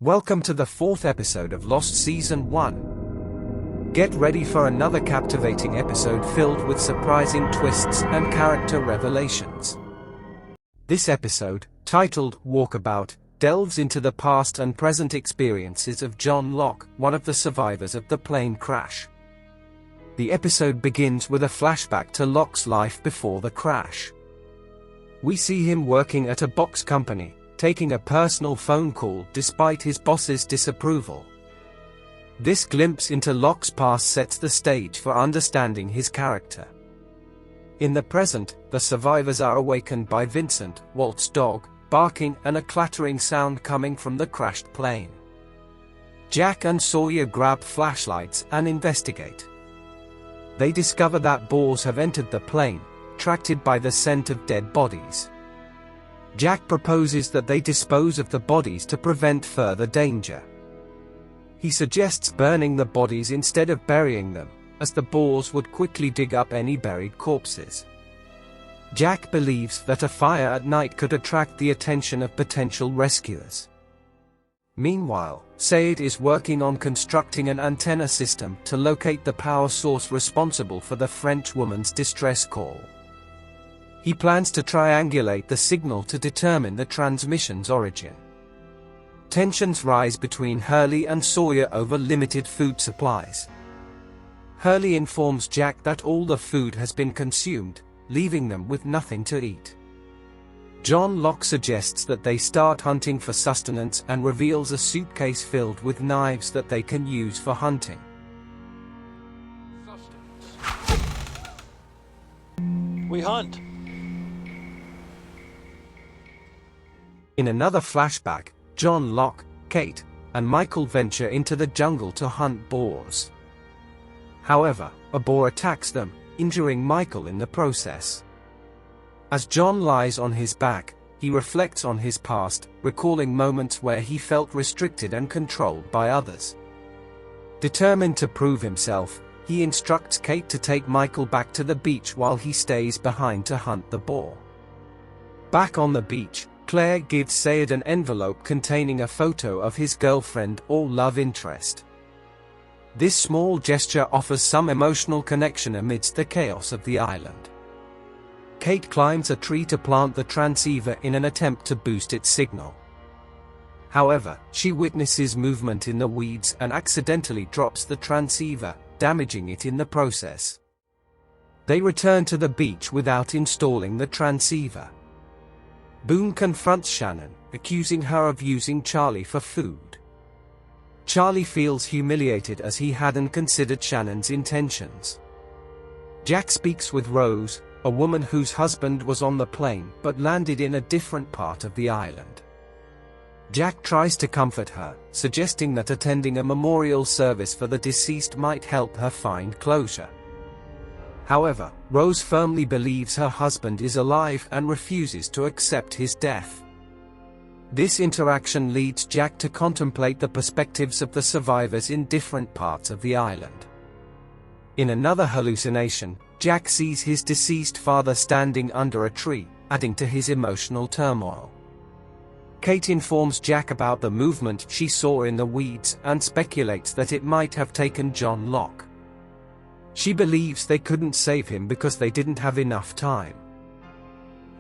Welcome to the 4th episode of Lost Season 1. Get ready for another captivating episode filled with surprising twists and character revelations. This episode, titled Walkabout, delves into the past and present experiences of John Locke, one of the survivors of the plane crash. The episode begins with a flashback to Locke's life before the crash. We see him working at a box company, taking a personal phone call despite his boss's disapproval. This glimpse into Locke's past sets the stage for understanding his character. In the present, the survivors are awakened by Vincent, Walt's dog, barking and a clattering sound coming from the crashed plane. Jack and Sawyer grab flashlights and investigate. They discover that boars have entered the plane, attracted by the scent of dead bodies. Jack proposes that they dispose of the bodies to prevent further danger. He suggests burning the bodies instead of burying them, as the boars would quickly dig up any buried corpses. Jack believes that a fire at night could attract the attention of potential rescuers. Meanwhile, Sayed is working on constructing an antenna system to locate the power source responsible for the French woman's distress call. He plans to triangulate the signal to determine the transmission's origin. Tensions rise between Hurley and Sawyer over limited food supplies. Hurley informs Jack that all the food has been consumed, leaving them with nothing to eat. John Locke suggests that they start hunting for sustenance and reveals a suitcase filled with knives that they can use for hunting. We hunt. In another flashback, John Locke, Kate, and Michael venture into the jungle to hunt boars. However, a boar attacks them, injuring Michael in the process. As John lies on his back, he reflects on his past, recalling moments where he felt restricted and controlled by others. Determined to prove himself, he instructs Kate to take Michael back to the beach while he stays behind to hunt the boar. Back on the beach, Claire gives Sayed an envelope containing a photo of his girlfriend or love interest. This small gesture offers some emotional connection amidst the chaos of the island. Kate climbs a tree to plant the transceiver in an attempt to boost its signal. However, she witnesses movement in the weeds and accidentally drops the transceiver, damaging it in the process. They return to the beach without installing the transceiver. Boone confronts Shannon, accusing her of using Charlie for food. Charlie feels humiliated as he hadn't considered Shannon's intentions. Jack speaks with Rose, a woman whose husband was on the plane but landed in a different part of the island. Jack tries to comfort her, suggesting that attending a memorial service for the deceased might help her find closure. However, Rose firmly believes her husband is alive and refuses to accept his death. This interaction leads Jack to contemplate the perspectives of the survivors in different parts of the island. In another hallucination, Jack sees his deceased father standing under a tree, adding to his emotional turmoil. Kate informs Jack about the movement she saw in the weeds and speculates that it might have taken John Locke. She believes they couldn't save him because they didn't have enough time.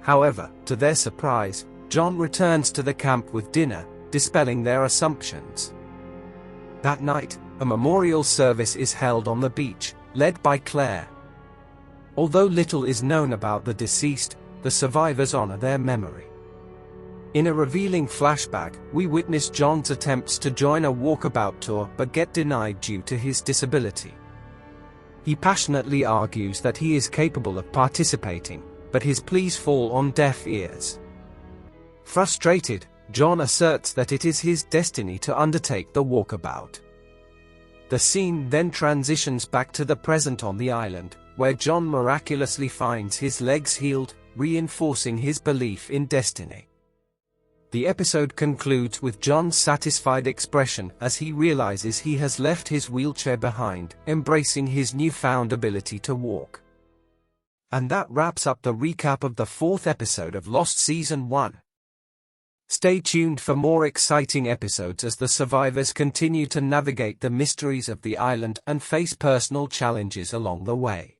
However, to their surprise, John returns to the camp with dinner, dispelling their assumptions. That night, a memorial service is held on the beach, led by Claire. Although little is known about the deceased, the survivors honor their memory. In a revealing flashback, we witness John's attempts to join a walkabout tour but get denied due to his disability. He passionately argues that he is capable of participating, but his pleas fall on deaf ears. Frustrated, John asserts that it is his destiny to undertake the walkabout. The scene then transitions back to the present on the island, where John miraculously finds his legs healed, reinforcing his belief in destiny. The episode concludes with John's satisfied expression as he realizes he has left his wheelchair behind, embracing his newfound ability to walk. And that wraps up the recap of the 4th episode of Lost Season 1. Stay tuned for more exciting episodes as the survivors continue to navigate the mysteries of the island and face personal challenges along the way.